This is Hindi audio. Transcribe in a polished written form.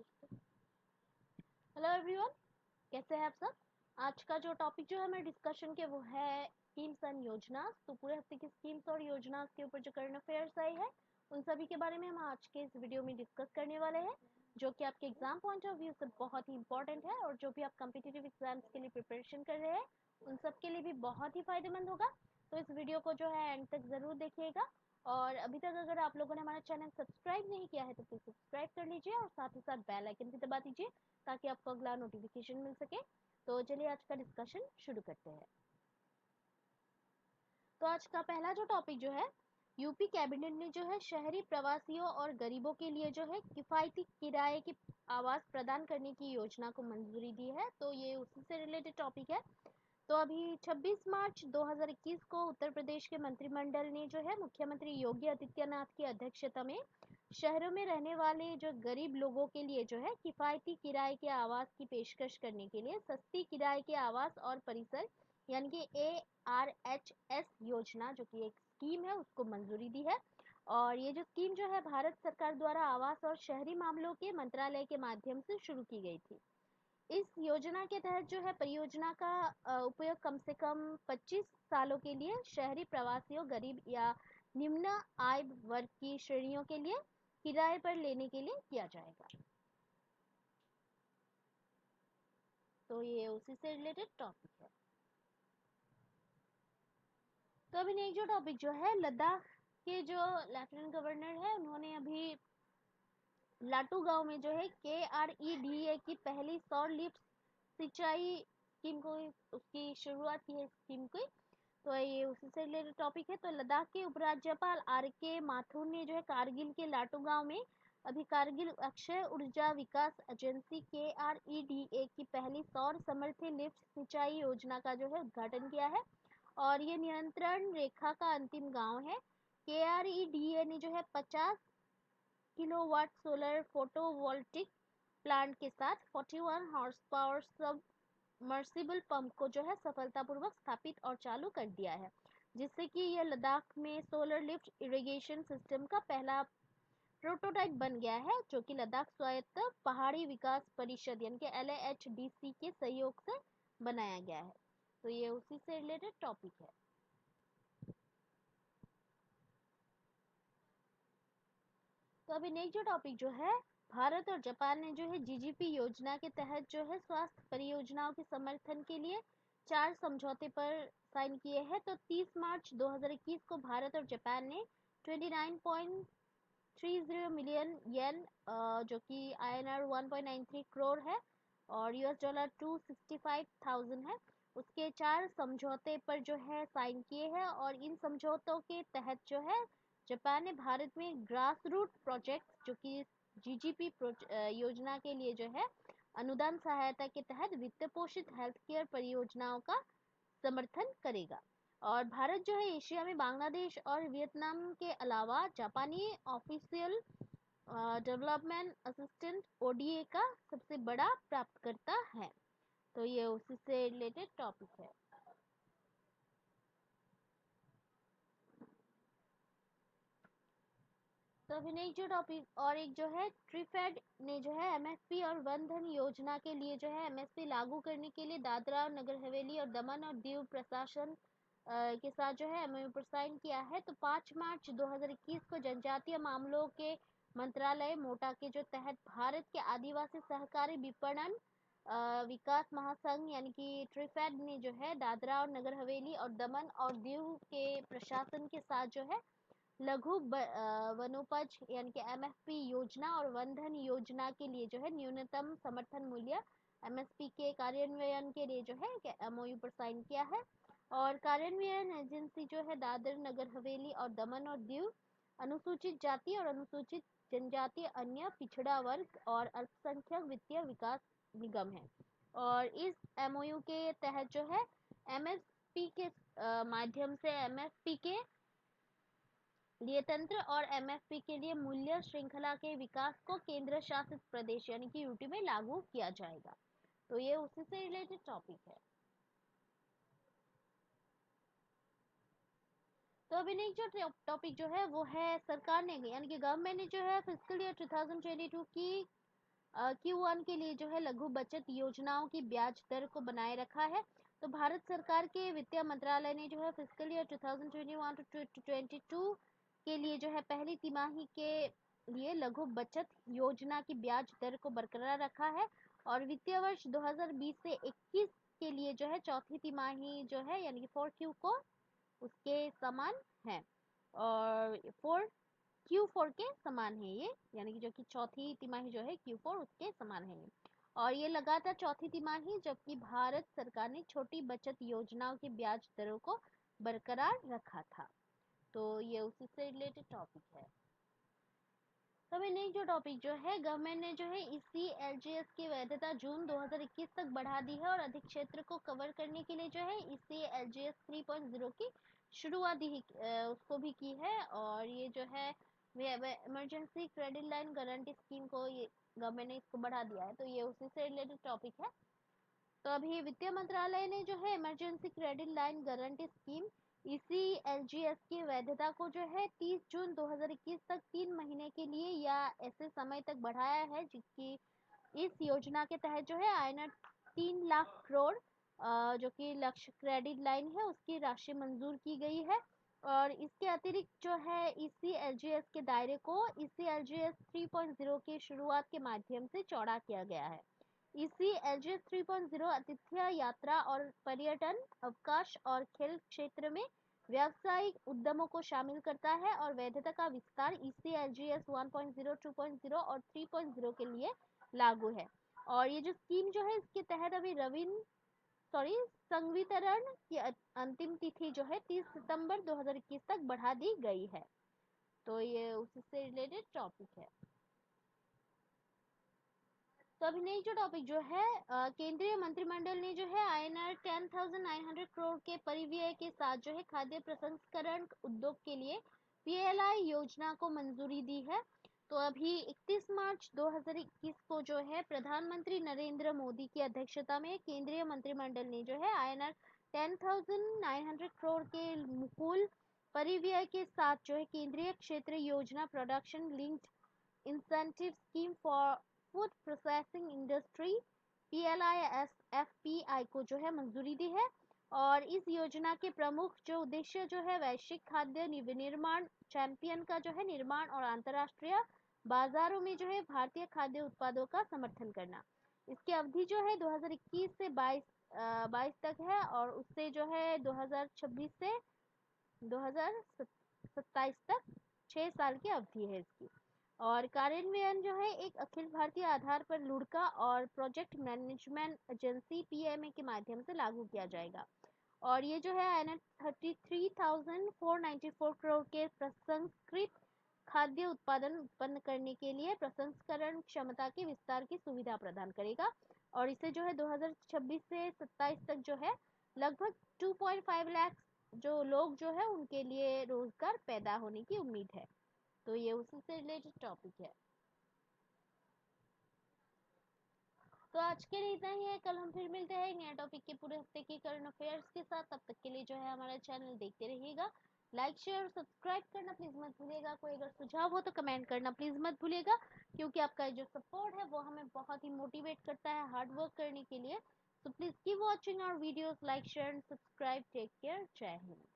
हेलो एवरीवन, कैसे हैं आप सब। आज का जो टॉपिक जो है हमारे डिस्कशन के वो है स्कीम्स एंड योजना। तो पूरे हफ्ते की स्कीम्स और योजना के ऊपर जो करंट अफेयर्स आए हैं उन सभी के बारे में हम आज के इस वीडियो में डिस्कस करने वाले हैं, जो कि आपके एग्जाम पॉइंट ऑफ व्यू से बहुत ही इंपॉर्टेंट है और जो भी आप कम्पिटिटिव एग्जाम्स के लिए प्रिपरेशन कर रहे हैं उन सब के लिए भी बहुत ही फायदेमंद होगा। तो इस वीडियो को जो है एंड तक ज़रूर देखिएगा। और अभी तक अगर आप लोगों ने हमारा चैनल सब्सक्राइब नहीं किया है तो प्लीज़ सब्सक्राइब कर लीजिए और साथ ही साथ बेल आइकन भी दबा दीजिए ताकि आपको अगला नोटिफिकेशन मिल सके। तो चलिए आज का डिस्कशन शुरू करते हैं। तो आज का पहला जो टॉपिक जो है, यूपी कैबिनेट ने जो है शहरी प्रवासियों और गरीबों के लिए जो है किफ़ायती किराए की आवास प्रदान करने की योजना को मंजूरी दी है। तो ये उसी से रिलेटेड टॉपिक है। तो अभी 26 मार्च 2021 को उत्तर प्रदेश के मंत्रिमंडल ने जो है मुख्यमंत्री योगी आदित्यनाथ की अध्यक्षता में शहरों में रहने वाले जो गरीब लोगों के लिए जो है किफ़ायती किराए के आवास की पेशकश करने के लिए सस्ती किराए के आवास और परिसर यानी कि ARHS योजना जो कि एक स्कीम है उसको मंजूरी दी है। और ये जो स्कीम जो है भारत सरकार द्वारा आवास और शहरी मामलों के मंत्रालय के माध्यम से शुरू की गई थी। इस योजना के तहत जो है परियोजना का उपयोग कम से कम 25 सालों के लिए शहरी प्रवासियों, गरीब या निम्न आय वर्ग की श्रेणियों के लिए किराए पर लेने के लिए किया जाएगा। तो ये उसी से रिलेटेड टॉपिक है। तो अभी नेक्स्ट जो टॉपिक जो है, लद्दाख के जो लेफ्टिनेंट गवर्नर है उन्होंने अभी लाटू गांव में जो है KREDA की पहली सौर लिफ्ट सिंचाई स्कीम को उसकी शुरुआत की है स्कीम की। तो ये उसी से रिलेटेड टॉपिक है। तो लद्दाख के उपराज्यपाल RK माथुर ने जो है कारगिल के लाटू गांव में अभी कारगिल अक्षय ऊर्जा विकास एजेंसी KREDA की पहली सौर समर्थित लिफ्ट सिंचाई योजना का जो है उद्घाटन किया है। और ये नियंत्रण रेखा का अंतिम गांव है। KREDA ने जो है 50 किलोवाट सोलर फोटोवोल्टिक प्लांट के साथ 41 हॉर्स पावर सबमर्सिबल पंप को जो है सफलतापूर्वक स्थापित और चालू कर दिया है, जिससे कि यह लद्दाख में सोलर लिफ्ट इरिगेशन सिस्टम का पहला प्रोटोटाइप बन गया है, जो कि लद्दाख स्वायत्त पहाड़ी विकास परिषद यानी कि LAHDC के सहयोग से बनाया गया है। तो ये उसी से रिलेटेड टॉपिक है। तो अभी नेक्स्ट जो टॉपिक जो है, भारत और जापान ने जो है GGP योजना के तहत जो है स्वास्थ्य परियोजनाओं के समर्थन के लिए 4 समझौते पर साइन किए हैं। तो 30 मार्च 2021 को भारत और जापान ने 29.30 मिलियन येन जो कि INR 1.93 करोड़ है और $265,000 है, उसके 4 समझौते पर जो है साइन किए हैं। और इन समझौतों के तहत जो है जापान ने भारत में ग्रास रूट प्रोजेक्ट जो कि GGP योजना के लिए जो है अनुदान सहायता के तहत वित्त पोषित हेल्थ केयर परियोजनाओं का समर्थन करेगा। और भारत जो है एशिया में बांग्लादेश और वियतनाम के अलावा जापानी ऑफिशियल डेवलपमेंट असिस्टेंट ODA का सबसे बड़ा प्राप्तकर्ता है। तो ये उसी से रिलेटेड टॉपिक है। तो अभी नेक्स्ट जो टॉपिक और एक जो है, ट्रिफेड ने जो है MSP और वन धन योजना के लिए जो है MSP लागू करने के लिए दादरा और नगर हवेली और दमन और दीव प्रशासन के साथ जो है MOU पर साइन किया है। तो 5 मार्च 2021 को जनजातीय मामलों के मंत्रालय मोटा के जो तहत भारत के आदिवासी सहकारी विपणन विकास महासंघ यानी कि ट्रिफेड ने जो है दादरा और नगर हवेली और दमन और दीव के प्रशासन के साथ जो है लघु वनोपज यानी कि MFP योजना और वन धन योजना के लिए जो है न्यूनतम समर्थन मूल्य MSP के कार्यान्वयन के लिए जो है MOU पर साइन किया है। और कार्यान्वयन एजेंसी जो है दादर नगर हवेली और दमन और दीव अनुसूचित जाति और अनुसूचित जनजाति, अन्य पिछड़ा वर्ग और अल्पसंख्यक वित्तीय विकास निगम है। और इस MOU के तहत जो है MSP के माध्यम से MFP के लिए तंत्र और MFP के लिए मूल्य श्रृंखला के विकास को केंद्र शासित प्रदेश यानी कि यूटी में लागू किया जाएगा। तो ये उसी से रिलेटेड टॉपिक है। तो अभी नेक्स्ट जो टॉपिक जो है वो है, सरकार ने यानी कि गवर्नमेंट ने जो है फिजिकल ईयर 2022 की Q1 के लिए जो है लघु बचत योजनाओं की ब्याज दर को बनाए रखा है। तो भारत सरकार के वित्त मंत्रालय ने जो है फिस्कल ईयर 2021 टू 22 के लिए जो है पहली तिमाही के लिए लघु बचत योजना की ब्याज दर को बरकरार रखा है और वित्तीय वर्ष 2020 से 21 के लिए जो है चौथी तिमाही जो है यानी कि 4Q को उसके समान है और Q4 के समान है ये, यानी कि जो कि चौथी तिमाही जो है Q4 उसके समान है ये। और ये लगातार चौथी तिमाही जबकि भारत सरकार ने छोटी बचत योजनाओं की ब्याज दरों को बरकरार रखा था। तो ये उसी से रिलेटेड टॉपिक है। तो अभी नेक्स्ट जो टॉपिक जो है गवर्नमेंट ने जो है इसी एलजीएस की वैधता जून 2021 तक बढ़ा दी है और अधिक क्षेत्र को कवर करने के लिए जो है इसी एलजीएस 3.0 की शुरुआत उसको भी की है और ये जो है emergency credit line guarantee scheme को ये गवर्नमेंट ने इसको बढ़ा दिया है। तो ये उसी से रिलेटेड टॉपिक है। तो अभी वित्त मंत्रालय ने जो है emergency credit line guarantee scheme इसी एलजीएस की वैधता को जो है 30 जून 2021 तक 3 महीने के लिए या ऐसे समय तक बढ़ाया है जिसकी इस योजना के तहत जो है आईएनआर 3 लाख करोड़ जो कि लक्ष्य क्रेडिट लाइन है उसकी राशि मंजूर की गई है और इसके अतिरिक्त जो है इसी एलजीएस के दायरे को इसी एलजीएस 3.0 की शुरुआत के माध्यम से चौड़ा किया गया है। इसी एलजीएस 3.0 आतिथ्य यात्रा और पर्यटन अवकाश और खेल क्षेत्र में व्यावसायिक उद्यमों को शामिल करता है और वैधता का विस्तार इसी एलजीएस 1.0 2.0 और 3.0 के लिए लागू है। और ये जो स्कीम जो है इसके तहत अभी संवितरण की अंतिम तिथि जो है 30 सितंबर 2021 तक बढ़ा दी गई है। तो ये उसी से रिलेटेड टॉपिक है। तो अभी नेक्स्ट जो टॉपिक जो है केंद्रीय मंत्रिमंडल ने जो है आईएनआर 10,900 करोड़ के परिव्यय के साथ जो है खाद्य प्रसंस्करण उद्योग के लिए पीएलआई योजना को मंजूरी दी है। तो अभी 31 मार्च 2021 को जो है प्रधानमंत्री नरेंद्र मोदी की अध्यक्षता में केंद्रीय मंत्रिमंडल ने जो है आईएनआर 10,900 करोड़ के कुल परिव्यय के साथ जो है केंद्रीय क्षेत्र योजना production linked incentive scheme for food processing industry PLISFPI को जो है मंजूरी दी है और इस योजना के प्रमुख जो उद्देश्य जो है वैश्विक खाद्य विनिर्माण चैंपियन का जो है निर्माण और अंतर्राष्ट्रीय बाजारों में जो है भारतीय खाद्य उत्पादों का समर्थन करना। इसकी अवधि जो है 2021 से 22 तक है और उससे जो है 2026 से 2027 तक 6 साल की अवधि है इसकी। और कार्यान्वयन जो है एक अखिल भारतीय आधार पर लुढ़का और प्रोजेक्ट मैनेजमेंट एजेंसी पीएमए के माध्यम से लागू किया जाएगा। और ये जो है एन 33,494 करोड़ के प्रसंस्कृत खाद्य उत्पादन उत्पन्न करने के लिए प्रसंस्करण क्षमता के विस्तार की सुविधा प्रदान करेगा और इसे जो है 2026 से 27 तक जो है लगभग 2.5 लाख जो लोग जो है उनके लिए रोजगार पैदा होने की उम्मीद है। तो ये उसी से रिलेटेड टॉपिक है। तो आज के लिए इतना ही है। कल हम फिर मिलते हैं नया टॉपिक के पूरे हफ्ते के करंट अफेयर्स के साथ। तब तक के लिए जो है हमारा चैनल देखते रहिएगा। लाइक शेयर और सब्सक्राइब करना प्लीज मत भूलिएगा। कोई अगर सुझाव हो तो कमेंट करना प्लीज मत भूलिएगा क्योंकि आपका जो सपोर्ट है वो हमें बहुत ही मोटिवेट करता है हार्ड वर्क करने के लिए। तो please keep watching our videos, like share and subscribe. Take care. Jai Hind.